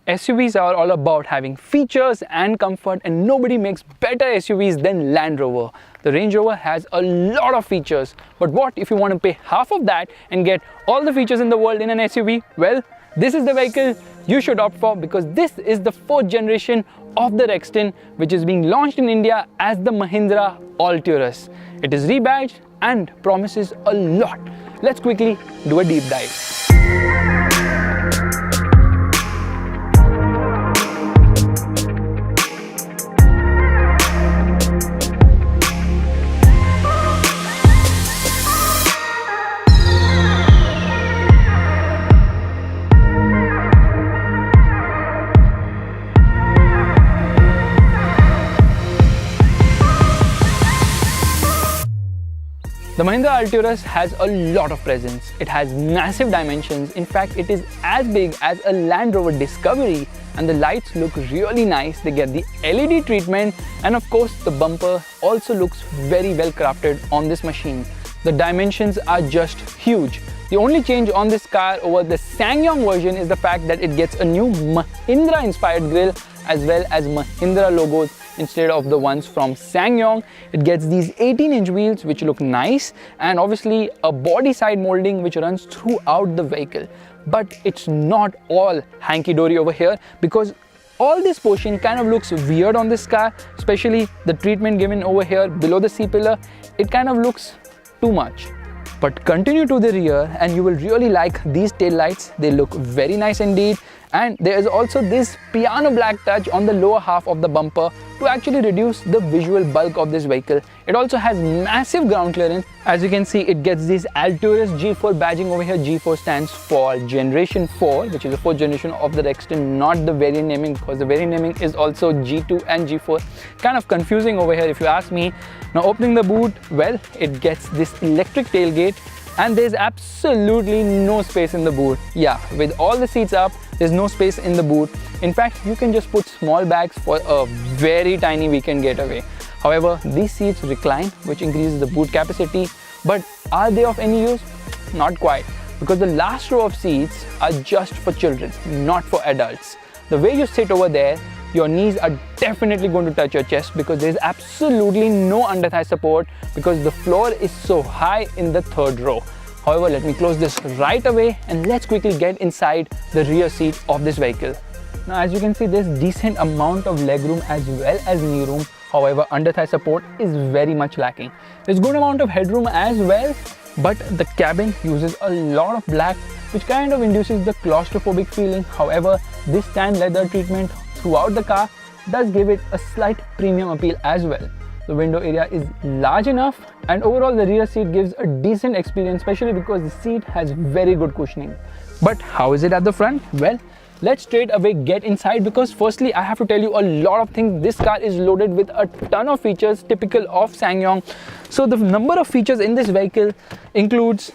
SUVs are all about having features and comfort, and nobody makes better SUVs than Land Rover. The Range Rover has a lot of features, but what if you want to pay half of that and get all the features in the world in an SUV? Well, this is the vehicle you should opt for, because this is the 4th generation of the Rexton, which is being launched in India as the Mahindra Alturas. It is rebadged and promises a lot. Let's quickly do a deep dive. The Mahindra Alturas has a lot of presence. It has massive dimensions. In fact, it is as big as a Land Rover Discovery, and the lights look really nice. They get the LED treatment, and of course the bumper also looks very well crafted on this machine. The dimensions are just huge. The only change on this car over the SsangYong version is the fact that it gets a new Mahindra inspired grille as well as Mahindra logos instead of the ones from SsangYong. It gets these 18-inch wheels which look nice, and obviously a body side molding which runs throughout the vehicle. But it's not all hanky-dory over here, because all this portion kind of looks weird on this car, especially the treatment given over here below the C-pillar. It kind of looks too much. But continue to the rear and you will really like these tail lights. They look very nice indeed. And there is also this piano black touch on the lower half of the bumper to actually reduce the visual bulk of this vehicle. It also has massive ground clearance. As you can see, it gets this Alturas G4 badging over here. G4 stands for Generation 4, which is the 4th generation of the Rexton, not the variant naming, because the variant naming is also G2 and G4. Kind of confusing over here if you ask me. Now opening the boot, well, it gets this electric tailgate, and there's absolutely no space in the boot. Yeah, with all the seats up, there's no space in the boot. In fact, you can just put small bags for a very tiny weekend getaway. However, these seats recline, which increases the boot capacity. But are they of any use? Not quite, because the last row of seats are just for children, not for adults. The way you sit over there, your knees are definitely going to touch your chest, because there is absolutely no under thigh support because the floor is so high in the 3rd row. However, let me close this right away and let's quickly get inside the rear seat of this vehicle. Now, as you can see, there's decent amount of legroom as well as knee room. However, under thigh support is very much lacking. There's good amount of headroom as well, but the cabin uses a lot of black, which kind of induces the claustrophobic feeling. However, this tan leather treatment throughout the car does give it a slight premium appeal as well. The window area is large enough, and overall the rear seat gives a decent experience, especially because the seat has very good cushioning. But how is it at the front? Well, let's straight away get inside, because firstly I have to tell you a lot of things. This car is loaded with a ton of features typical of SsangYong. So the number of features in this vehicle includes,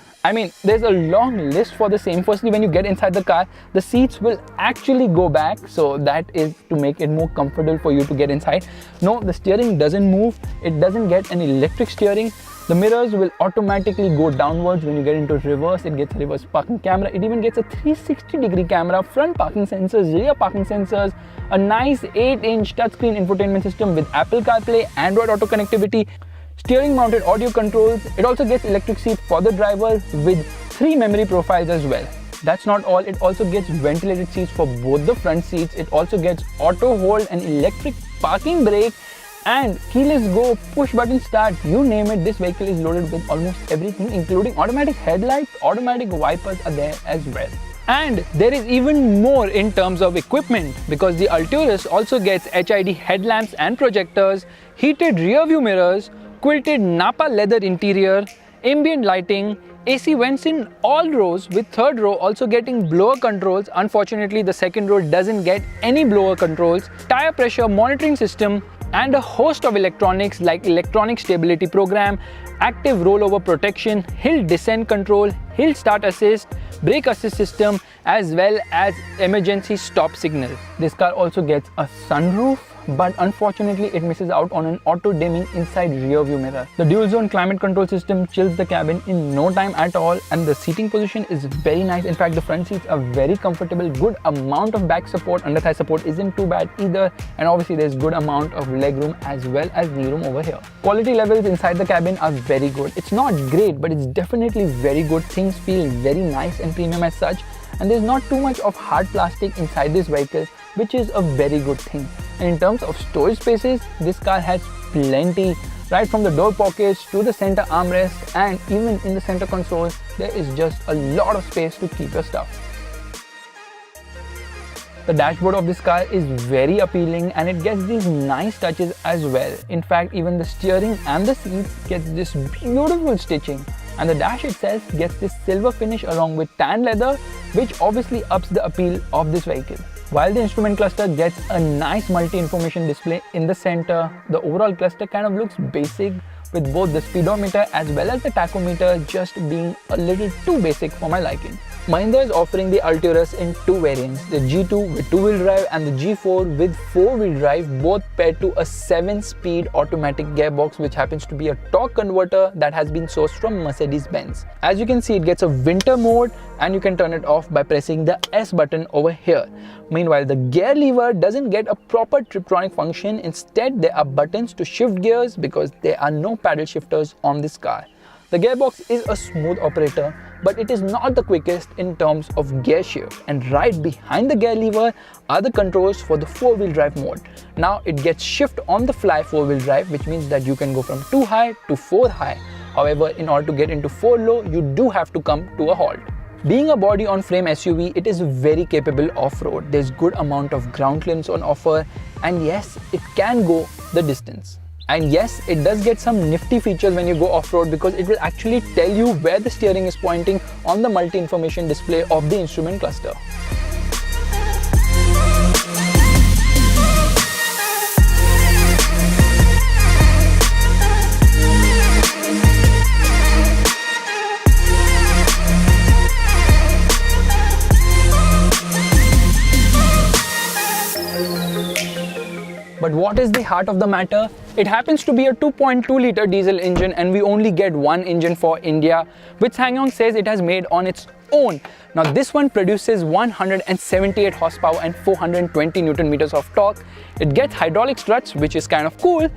there's a long list for the same. Firstly, when you get inside the car, the seats will actually go back, so that is to make it more comfortable for you to get inside. No, the steering doesn't move. It doesn't get an electric steering. The mirrors will automatically go downwards when you get into reverse. It gets a reverse parking camera. It even gets a 360-degree camera, front parking sensors, rear parking sensors, a nice 8-inch touchscreen infotainment system with Apple CarPlay, Android Auto connectivity, steering mounted audio controls. It also gets electric seat for the driver with 3 memory profiles as well. That's not all, it also gets ventilated seats for both the front seats. It also gets auto hold and electric parking brake and keyless go, push button start, you name it. This vehicle is loaded with almost everything, including automatic headlights, automatic wipers are there as well. And there is even more in terms of equipment, because the Alturas also gets HID headlamps and projectors, heated rear view mirrors, quilted Napa leather interior, ambient lighting, AC vents in all rows, with 3rd row also getting blower controls. Unfortunately, the 2nd row doesn't get any blower controls, tire pressure monitoring system, and a host of electronics like electronic stability program, active rollover protection, hill descent control, hill start assist, brake assist system, as well as emergency stop signal. This car also gets a sunroof, but unfortunately it misses out on an auto dimming inside rear view mirror. The dual zone climate control system chills the cabin in no time at all, and the seating position is very nice. In fact, the front seats are very comfortable, good amount of back support, under thigh support isn't too bad either, and obviously there's good amount of leg room as well as knee room over here. Quality levels inside the cabin are very good. It's not great, but it's definitely very good. Things feel very nice and premium as such, and there's not too much of hard plastic inside this vehicle, which is a very good thing. And in terms of storage spaces, this car has plenty, right from the door pockets to the center armrest, and even in the center console there is just a lot of space to keep your stuff. The dashboard of this car is very appealing, and it gets these nice touches as well. In fact, even the steering and the seats gets this beautiful stitching, and the dash itself gets this silver finish along with tan leather, which obviously ups the appeal of this vehicle. While the instrument cluster gets a nice multi-information display in the center, the overall cluster kind of looks basic, with both the speedometer as well as the tachometer just being a little too basic for my liking. Mahindra is offering the Alturas in two variants, the G2 with two-wheel drive and the G4 with four-wheel drive, both paired to a 7-speed automatic gearbox, which happens to be a torque converter that has been sourced from Mercedes-Benz. As you can see, it gets a winter mode, and you can turn it off by pressing the S button over here. Meanwhile, the gear lever doesn't get a proper Triptronic function. Instead, there are buttons to shift gears because there are no paddle shifters on this car. The gearbox is a smooth operator, but it is not the quickest in terms of gear shift. And right behind the gear lever are the controls for the four-wheel drive mode. Now it gets shift on the fly four-wheel drive, which means that you can go from 2 high to 4 high. However, in order to get into 4 low, you do have to come to a halt. Being a body-on-frame SUV, it is very capable off-road. There's good amount of ground clearance on offer, and yes, it can go the distance. And yes, it does get some nifty features when you go off-road, because it will actually tell you where the steering is pointing on the multi-information display of the instrument cluster. But what is the heart of the matter? It happens to be a 2.2-liter diesel engine, and we only get one engine for India, which SsangYong says it has made on its own. Now this one produces 178 horsepower and 420 Newton meters of torque. It gets hydraulic struts, which is kind of cool,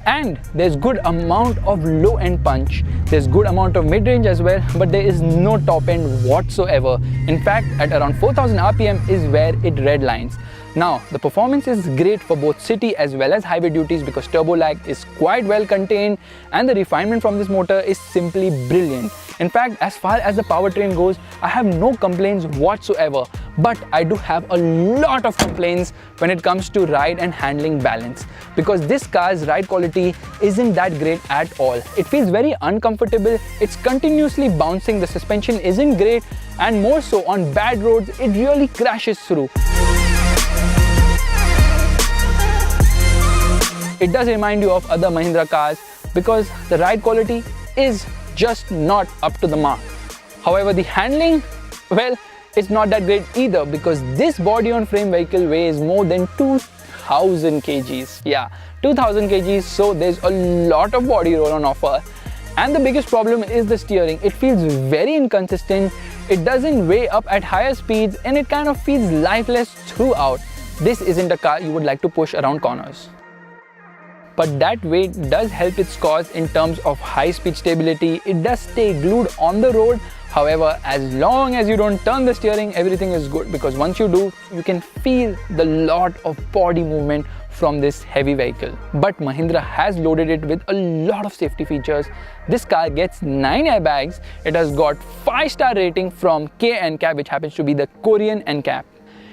and there's good amount of low-end punch. There's good amount of mid-range as well, but there is no top-end whatsoever. In fact, at around 4000 RPM is where it redlines. Now, the performance is great for both city as well as highway duties, because turbo lag is quite well contained, and the refinement from this motor is simply brilliant. In fact, as far as the powertrain goes, I have no complaints whatsoever, but I do have a lot of complaints when it comes to ride and handling balance, because this car's ride quality isn't that great at all. It feels very uncomfortable, it's continuously bouncing, the suspension isn't great, and more so on bad roads, it really crashes through. It does remind you of other Mahindra cars, because the ride quality is just not up to the mark. However, the handling, well, it's not that great either, because this body-on-frame vehicle weighs more than 2000 kgs. Yeah, 2000 kgs, so there's a lot of body roll on offer. And the biggest problem is the steering. It feels very inconsistent, it doesn't weigh up at higher speeds, and it kind of feels lifeless throughout. This isn't a car you would like to push around corners. But that weight does help its cause in terms of high-speed stability. It does stay glued on the road. However, as long as you don't turn the steering, everything is good, because once you do, you can feel the lot of body movement from this heavy vehicle. But Mahindra has loaded it with a lot of safety features. This car gets 9 airbags. It has got 5-star rating from K-NCAP, which happens to be the Korean NCAP.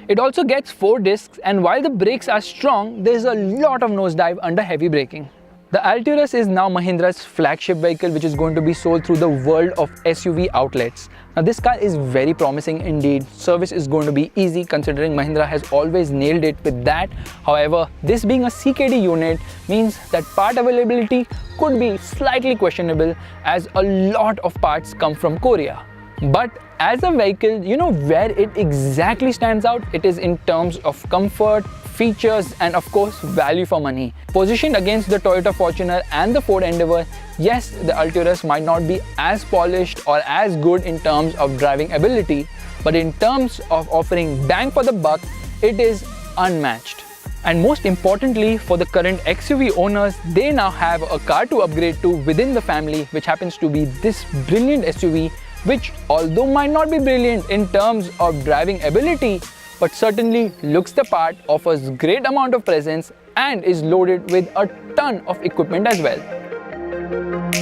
It also gets 4 discs, and while the brakes are strong, there is a lot of nosedive under heavy braking. The Alturas is now Mahindra's flagship vehicle, which is going to be sold through the world of SUV outlets. Now this car is very promising indeed. Service is going to be easy, considering Mahindra has always nailed it with that. However, this being a CKD unit means that part availability could be slightly questionable, as a lot of parts come from Korea. But as a vehicle, you know where it exactly stands out? It is in terms of comfort, features, and of course value for money. Positioned against the Toyota Fortuner and the Ford Endeavour, yes, the Alturas might not be as polished or as good in terms of driving ability, but in terms of offering bang for the buck, it is unmatched. And most importantly, for the current XUV owners, they now have a car to upgrade to within the family, which happens to be this brilliant SUV, which although might not be brilliant in terms of driving ability, but certainly looks the part, offers great amount of presence, and is loaded with a ton of equipment as well.